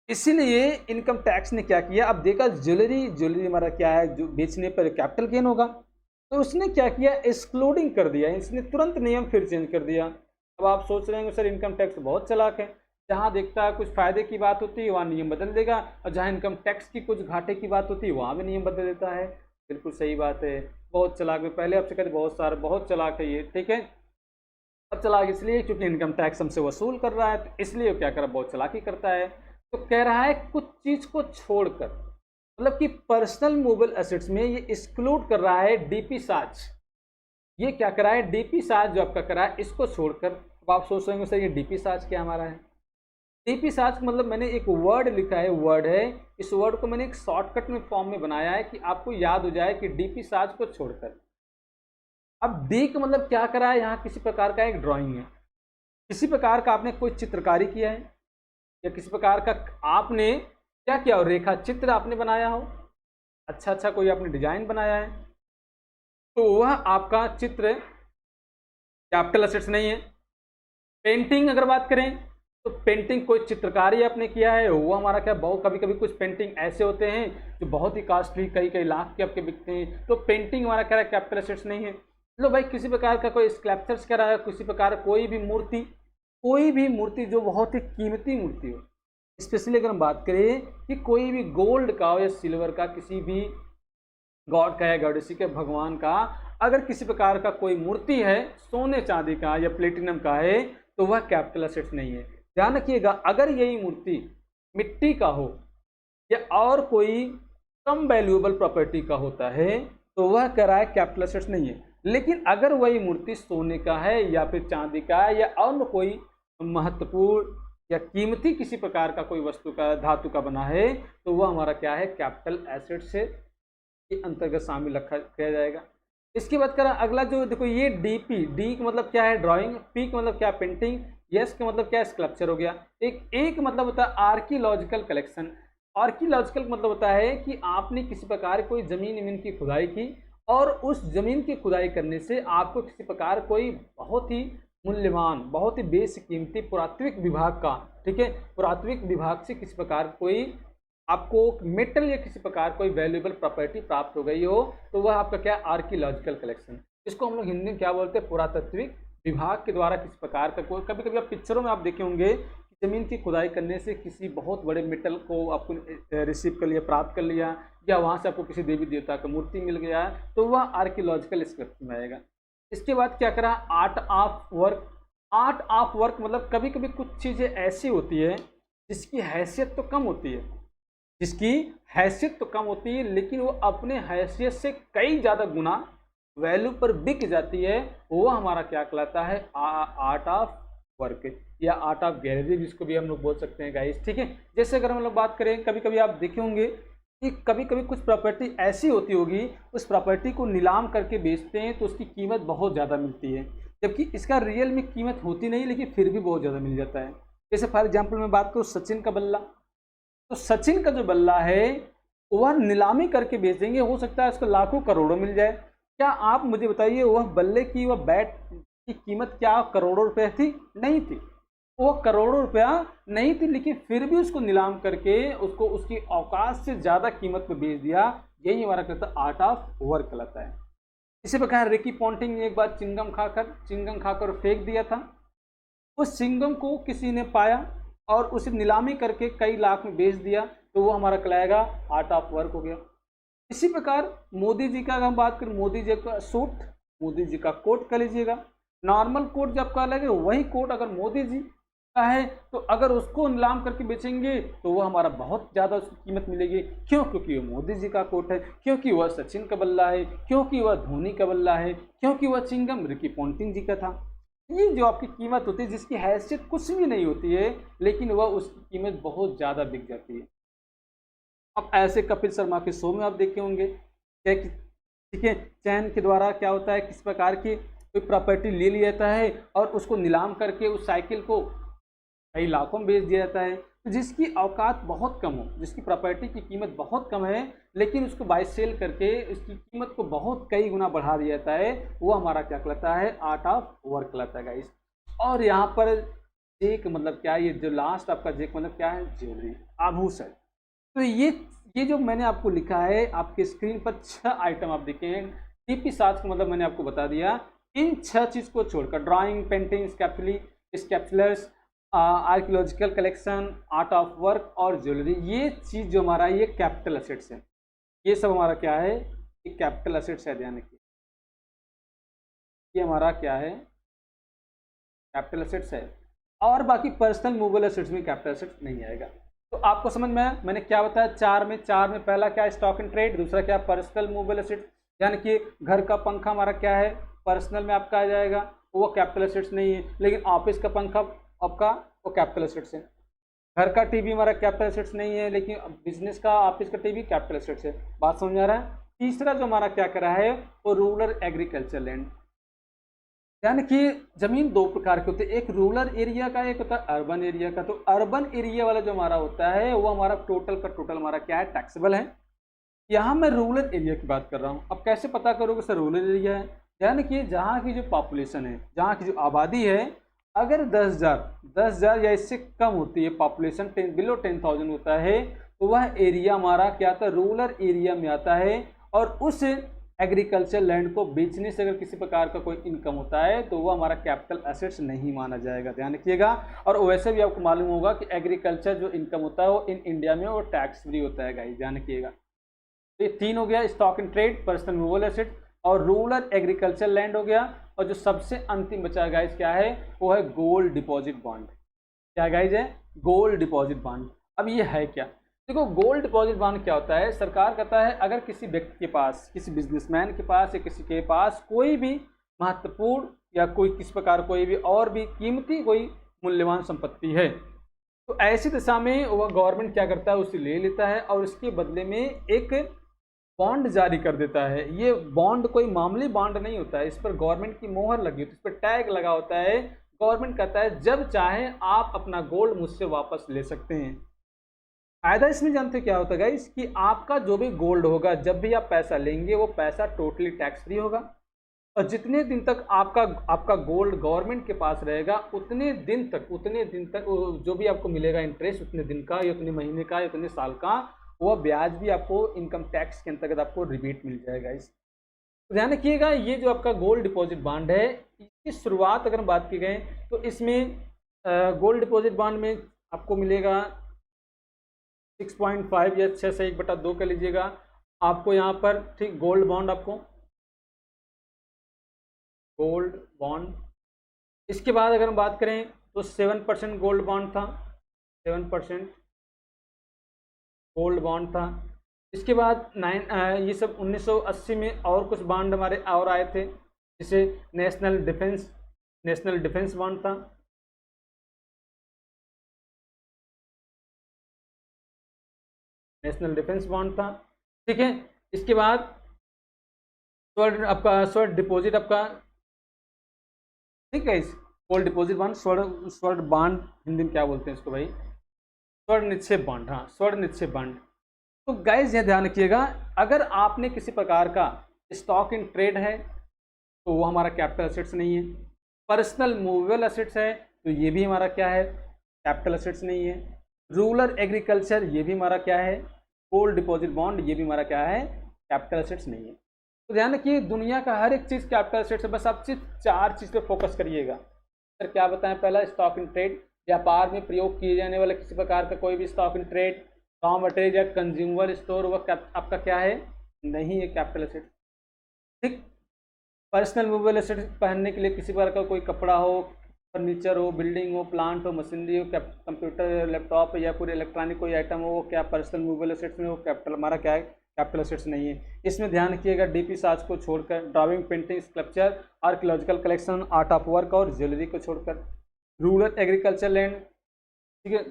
इसीलिए इनकम टैक्स ने क्या किया, अब देखा ज्वेलरी हमारा क्या है, जो बेचने पर कैपिटल गेन होगा, तो उसने क्या किया, एक्सक्लूडिंग कर दिया, इसने तुरंत नियम फिर चेंज कर दिया। अब आप सोच रहे होंगे सर इनकम टैक्स बहुत चालाक है, जहाँ देखता है कुछ फायदे की बात होती है वहाँ नियम बदल देगा, और जहाँ इनकम टैक्स की कुछ घाटे की बात होती है वहाँ भी नियम बदल देता है। बिल्कुल सही बात है, बहुत चालाक है। पहले आपसे कहते बहुत चालाक है ये, ठीक है। अब चालाक इसलिए क्योंकि इनकम टैक्स हमसे वसूल कर रहा है, तो इसलिए क्या कर रहा है, बहुत चालाकी करता है। तो कह रहा है कुछ चीज़ को छोड़कर, मतलब कि पर्सनल मूवेबल एसेट्स में ये एक्सक्लूड कर रहा है डीपी साज। ये क्या करा है, डीपी साज जो आपका करा है इसको छोड़कर। अब आप सोच रहे होंगे सर ये डीपी साज क्या हमारा है। डीपी साज का मतलब मैंने एक वर्ड लिखा है, वर्ड है, इस वर्ड को मैंने एक शॉर्टकट में फॉर्म में बनाया है कि आपको याद हो जाए कि डीपी साज को छोड़कर। अब डी का मतलब क्या करा है, यहाँ किसी प्रकार का एक ड्राइंग है, किसी प्रकार का आपने कोई चित्रकारी किया है, या किसी प्रकार का आपने क्या किया हो, रेखा चित्र आपने बनाया हो, अच्छा कोई आपने डिजाइन बनाया है, तो वह आपका चित्र कैपिटल एसेट्स नहीं है। पेंटिंग अगर बात करें तो पेंटिंग कोई चित्रकारी आपने किया है, वो हमारा क्या, बहुत कभी कभी कुछ पेंटिंग ऐसे होते हैं जो बहुत ही कॉस्टली कई लाख के आपके बिकते हैं, तो पेंटिंग हमारा क्या है, कैपिटल एसेट्स नहीं है। लो भाई किसी प्रकार का कोई स्कल्पचर्स करा है, किसी प्रकार कोई भी मूर्ति जो बहुत ही कीमती मूर्ति हो, स्पेशली अगर हम बात करें कि कोई भी गोल्ड का हो या सिल्वर का, किसी भी गॉड का या गॉडेसी के भगवान का, अगर किसी प्रकार का कोई मूर्ति है सोने चांदी का या प्लेटिनम का है, तो वह कैपिटल एसेट्स नहीं है। ध्यान रखिएगा, अगर यही मूर्ति मिट्टी का हो या और कोई कम वैल्यूएबल प्रॉपर्टी का होता है तो वह कह रहा है कैपिटल एसेट्स नहीं है। लेकिन अगर वही मूर्ति सोने का है या फिर चांदी का है या और कोई महत्वपूर्ण या कीमती किसी प्रकार का कोई वस्तु का, धातु का बना है, तो वह हमारा क्या है, कैपिटल एसेट से के अंतर्गत शामिल रखा किया जाएगा। इसके बाद करा अगला जो देखो, ये डीपी, डी का मतलब क्या है, ड्राइंग, पी का मतलब क्या है, पेंटिंग, यस का मतलब क्या है, स्कल्पचर हो गया। एक मतलब होता है आर्कियोलॉजिकल कलेक्शन। आर्कियोलॉजिकल मतलब होता है कि आपने किसी प्रकार कोई जमीन की खुदाई की, और उस जमीन की खुदाई करने से आपको किसी प्रकार कोई बहुत ही मूल्यवान, बहुत ही बेशकीमती पुरातत्विक विभाग का, ठीक है, पुरातत्विक विभाग से किसी प्रकार कोई आपको मेटल या किसी प्रकार कोई वैल्यूएबल प्रॉपर्टी प्राप्त हो गई हो, तो वह आपका क्या, आर्कियोलॉजिकल कलेक्शन। इसको हम लोग हिंदी में क्या बोलते हैं, पुरातत्विक विभाग के द्वारा किस प्रकार का, कोई कभी कभी आप पिक्चरों में आप देखे होंगे कि जमीन की खुदाई करने से किसी बहुत बड़े मेटल को आपको रिसीव कर लिया, प्राप्त कर लिया, या वहाँ से आपको किसी देवी देवता का मूर्ति मिल गया, तो वह आर्कियोलॉजिकल स्क्रिप्ट में आएगा। इसके बाद क्या करा, art of work. Art of work मतलब कभी कभी कुछ चीज़ें ऐसी होती है जिसकी हैसियत तो कम होती है, जिसकी हैसियत तो कम होती है, लेकिन वो अपने हैसियत से कई ज़्यादा गुना वैल्यू पर बिक जाती है, वो हमारा क्या कहलाता है, आर्ट ऑफ वर्क या आर्ट ऑफ गैलरी, जिसको भी हम लोग बोल सकते हैं गाइस। ठीक है, जैसे अगर हम लोग बात करें, कभी कभी आप देखे होंगे कि कभी कभी कुछ प्रॉपर्टी ऐसी होती होगी, उस प्रॉपर्टी को नीलाम करके बेचते हैं तो उसकी कीमत बहुत ज़्यादा मिलती है, जबकि इसका रियल में कीमत होती नहीं, लेकिन फिर भी बहुत ज़्यादा मिल जाता है। जैसे फॉर एग्जाम्पल मैं बात करूँ सचिन का बल्ला, तो सचिन का जो बल्ला है वह नीलामी करके बेचेंगे, हो सकता है उसको लाखों करोड़ों मिल जाए। क्या आप मुझे बताइए, वह बल्ले की वह बैट की कीमत क्या करोड़ों रुपए थी? नहीं थी, वो करोड़ों रुपया नहीं थी, लेकिन फिर भी उसको नीलाम करके उसको उसकी औकात से ज़्यादा कीमत पर बेच दिया। यही हमारा कहता आर्ट ऑफ वर्क कहलाता है। इसी प्रकार रिकी पॉन्टिंग ने एक बार चिंगम खाकर फेंक दिया था। उस चिंगम को किसी ने पाया और उसे नीलामी करके कई लाख में बेच दिया, तो वो हमारा कहलाएगा आर्ट ऑफ वर्क हो गया। इसी प्रकार मोदी जी का हम बात करें, मोदी जी का सूट, मोदी जी का कोट कह लीजिएगा। नॉर्मल कोट जब कहा लगे, वही कोट अगर मोदी जी का है तो अगर उसको नीलाम करके बेचेंगे तो वो हमारा बहुत ज़्यादा उसकी कीमत मिलेगी। क्यों? क्योंकि वो मोदी जी का कोट है, क्योंकि वह सचिन का बल्ला है, क्योंकि वह धोनी का बल्ला है, क्योंकि वह चिंगम रिकी पॉन्टिंग जी का था। ये जो आपकी कीमत होती है, जिसकी हैसियत कुछ भी नहीं होती है, लेकिन वह उसकी कीमत बहुत ज़्यादा बिक जाती है। अब ऐसे कपिल शर्मा के शो में आप देखे होंगे, ठीक है, चैन के द्वारा क्या होता है, किस प्रकार की कोई प्रॉपर्टी ले लिया जाता है और उसको नीलाम करके उस साइकिल को कई लाखों में बेच दिया जाता है। तो जिसकी औकात बहुत कम हो, जिसकी प्रॉपर्टी की कीमत बहुत कम है, लेकिन उसको बाय सेल करके उसकी कीमत को बहुत कई गुना बढ़ा दिया जाता है, वो हमारा क्या कहलाता है, आर्ट ऑफ वर्क कहलाता है गाइस। और यहाँ पर जेक मतलब क्या है, ये जो लास्ट आपका जेक मतलब क्या है, ज्वेलरी, आभूषण। तो ये जो मैंने आपको लिखा है, आपके स्क्रीन पर 6 आइटम आप देखें, टीपी 7 का मतलब मैंने आपको बता दिया। इन 6 चीज़ को छोड़कर drawing, painting, sculptures, archaeological collection, art of work और ज्वेलरी, ये चीज़ जो हमारा ये कैपिटल असेट्स है, ये सब हमारा क्या है, ये कैपिटल असेट्स है। ध्यान रखिए, ये हमारा क्या है, कैपिटल असेट्स है। और बाकी पर्सनल मूवेबल असेट्स में कैपिटल असेट्स नहीं आएगा। तो आपको समझ में आया मैंने क्या बताया, चार में पहला क्या है, स्टॉक एंड ट्रेड, दूसरा क्या है, पर्सनल मूवेबल असेट्स, यानी कि घर का पंखा हमारा क्या है, पर्सनल में आपका आ जाएगा, वो कैपिटल असेट्स नहीं है। लेकिन ऑफिस का पंखा आपका वो कैपिटल असेट्स है। घर का टीवी हमारा कैपिटल असेट्स नहीं है, लेकिन बिजनेस का ऑफिस का टीवी कैपिटल असेट्स है। बात समझ आ रहा है। तीसरा जो हमारा क्या करा है, वो रूरल एग्रीकल्चर लैंड, यानी कि जमीन दो प्रकार के होते हैं, एक रूरल एरिया का, एक होता है अर्बन एरिया का। तो अर्बन एरिया वाला जो हमारा होता है, वो हमारा टोटल का टोटल हमारा क्या है, टैक्सेबल है। यहाँ मैं रूरल एरिया की बात कर रहा हूँ। अब कैसे पता करोगे सर रूरल एरिया है, यानी कि जहाँ की जो पॉपुलेशन है, जहाँ की जो आबादी है, अगर 10,000 या इससे कम होती है पॉपुलेशन, बिलो 10,000 होता है, तो वह एरिया हमारा क्या आता है, रूरल एरिया में आता है। और उस एग्रीकल्चर लैंड को बेचने से अगर किसी प्रकार का कोई इनकम होता है, तो वो हमारा कैपिटल असेट्स नहीं माना जाएगा। ध्यान रखिएगा। और वैसे भी आपको मालूम होगा कि एग्रीकल्चर जो इनकम होता है वो इन इंडिया में वो टैक्स फ्री होता है गाइस, ध्यान रखिएगा। तो ये 3 हो गया, stock and trade, personal movable asset और रूरल एग्रीकल्चर लैंड हो गया। और जो सबसे अंतिम बचा है गाइस क्या है, वो है गोल्ड डिपॉजिट बॉन्ड। क्या गाइस है, गोल्ड डिपॉजिट बॉन्ड। अब ये है क्या, देखो गोल्ड डिपॉजिट बॉन्ड क्या होता है, सरकार कहता है अगर किसी व्यक्ति के पास, किसी बिजनेसमैन के पास या किसी के पास कोई भी महत्वपूर्ण या कोई किस प्रकार कोई भी और भी कीमती कोई मूल्यवान संपत्ति है, तो ऐसी दशा में वह गवर्नमेंट क्या करता है, उसे ले लेता है और उसके बदले में एक बॉन्ड जारी कर देता है। ये बॉन्ड कोई मामूली बॉन्ड नहीं होता है, इस पर गवर्नमेंट की मोहर लगी होती है, इस पर टैग लगा होता है। गवर्नमेंट कहता है जब चाहे आप अपना गोल्ड मुझसे वापस ले सकते हैं। फायदा इसमें जानते क्या होता है गाइस, कि आपका जो भी गोल्ड होगा, जब भी आप पैसा लेंगे वो पैसा टोटली टैक्स फ्री होगा। और जितने दिन तक आपका गोल्ड गवर्नमेंट के पास रहेगा, उतने दिन तक जो भी आपको मिलेगा इंटरेस्ट, उतने दिन का या उतने महीने का या उतने साल का, वह ब्याज भी आपको इनकम टैक्स के अंतर्गत आपको रिबेट मिल जाएगा। इस ध्यान रखिएगा, ये जो आपका गोल्ड डिपॉजिट बॉन्ड है, की शुरुआत अगर बात की गई तो इसमें गोल्ड डिपॉजिट बॉन्ड में आपको मिलेगा 6.5 या 6 से 1/2 कर लीजिएगा आपको यहाँ पर, ठीक। गोल्ड बॉन्ड आपको, गोल्ड बॉन्ड, इसके बाद अगर हम बात करें तो 7% गोल्ड बॉन्ड था, 7% गोल्ड बॉन्ड था। इसके बाद ये सब 1980 में और कुछ बॉन्ड हमारे और आए थे, जिसे नेशनल डिफेंस बॉन्ड था। नेशनल डिफेंस बॉन्ड था, ठीक है। इसके बाद स्वर्ण डिपॉजिट आपका, ठीक है। इस गोल्ड डिपॉजिट बॉन्ड, स्वर्ण बॉन्ड हिंदी में क्या बोलते हैं इसको भाई, स्वर्ण निक्षेप बॉन्ड, हाँ स्वर्ण निक्षेप बॉन्ड। तो गाइज यह ध्यान रखिएगा, अगर आपने किसी प्रकार का स्टॉक इन ट्रेड है तो वो हमारा कैपिटल एसेट्स नहीं है। पर्सनल मूवेबल एसेट्स है तो ये भी हमारा क्या है, कैपिटल एसेट्स नहीं है। रूरल एग्रीकल्चर ये भी हमारा क्या है, गोल्ड डिपॉजिट बॉन्ड ये भी हमारा क्या है, कैपिटल एसेट्स नहीं है। तो ध्यान रखिए, दुनिया का हर एक चीज़ कैपिटल एसेट्स है, बस आप सिर्फ 4 चीज़ पे फोकस करिएगा। सर क्या बताएं, पहला स्टॉक इन ट्रेड, व्यापार में प्रयोग किए जाने वाला किसी प्रकार का कोई भी stock in trade, raw material या कंज्यूमर स्टोर, वह आपका क्या है, नहीं है कैपिटल एसेट, ठीक। पर्सनल मूवेबल एसेट, पहनने के लिए किसी प्रकार का कोई कपड़ा हो, फर्नीचर हो, बिल्डिंग हो, प्लांट हो, मशीनरी हो, कंप्यूटर, लैपटॉप या पूरे इलेक्ट्रॉनिक कोई आइटम हो, वो क्या पर्सनल मूवेबल एसेट्स में, वो कैपिटल हमारा क्या है, कैपिटल एसेट्स नहीं है। इसमें ध्यान रखिएगा, डीपी साज को छोड़कर, drawing, painting, sculpture, archaeological collection, art of work और ज्वेलरी को छोड़कर, रूरल एग्रीकल्चर लैंड, ठीक है,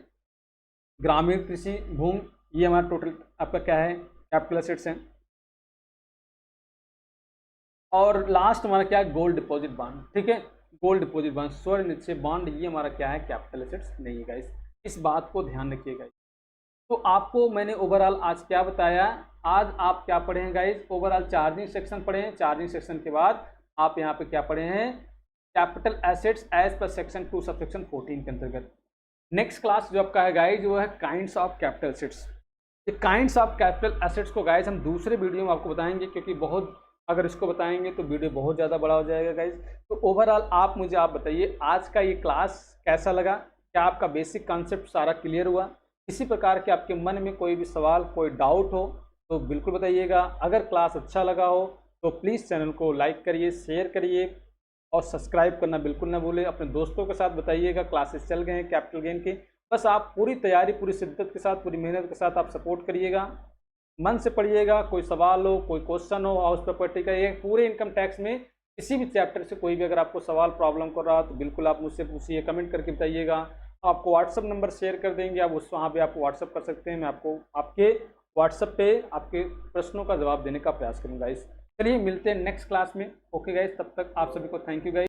ग्रामीण कृषि भूमि, ये हमारा टोटल आपका क्या है, कैपिटल एसेट्स हैं। और लास्ट हमारा क्या है, गोल्ड डिपॉजिट बॉन्ड, ठीक है। गोल्ड डिपॉजिट बॉन्ड, स्वर्ण निक्षेप बॉन्ड, ये हमारा क्या है, कैपिटल एसेट्स नहीं है गाइस, इस बात को ध्यान रखिएगा। तो आपको मैंने ओवरऑल आज क्या बताया, आज आप क्या पढ़े हैं गाइस, ओवरऑल चार्जिंग सेक्शन पढ़े हैं। चार्जिंग सेक्शन के बाद आप यहाँ पे क्या पढ़े हैं, capital assets as per section 2 subsection 14 के अंतर्गत। नेक्स्ट क्लास जो आपका है गाइज वो है काइंड्स ऑफ कैपिटल एसेट्स। ये काइंड्स ऑफ कैपिटल एसेट्स को गाइज हम दूसरे वीडियो में आपको बताएंगे, क्योंकि बहुत अगर इसको बताएंगे तो वीडियो बहुत ज़्यादा बड़ा हो जाएगा गाइज। तो ओवरऑल आप बताइए आज का ये क्लास कैसा लगा, क्या आपका बेसिक कॉन्सेप्ट सारा क्लियर हुआ, किसी प्रकार के आपके मन में कोई भी सवाल, कोई डाउट हो तो बिल्कुल बताइएगा। अगर क्लास अच्छा लगा हो तो प्लीज़ चैनल को लाइक करिए, शेयर करिए और सब्सक्राइब करना बिल्कुल ना भूलें। अपने दोस्तों के साथ बताइएगा, क्लासेस चल गए हैं कैपिटल गेन के। बस आप पूरी तैयारी, पूरी शिद्दत के साथ, पूरी मेहनत के साथ आप सपोर्ट करिएगा, मन से पढ़िएगा। कोई सवाल हो, कोई क्वेश्चन हो हाउस प्रॉपर्टी का, ये पूरे इनकम टैक्स में किसी भी चैप्टर से कोई भी अगर आपको सवाल प्रॉब्लम कर रहा तो बिल्कुल आप मुझसे पूछिए, कमेंट करके बताइएगा। आपको व्हाट्सअप नंबर शेयर कर देंगे, आप उस वहाँ पर आप व्हाट्सअप कर सकते हैं। मैं आपको आपके व्हाट्सअप पे आपके प्रश्नों का जवाब देने का प्रयास करूँगा। चलिए मिलते हैं नेक्स्ट क्लास में। ओके गाइस, तब तक आप सभी को थैंक यू गाइस।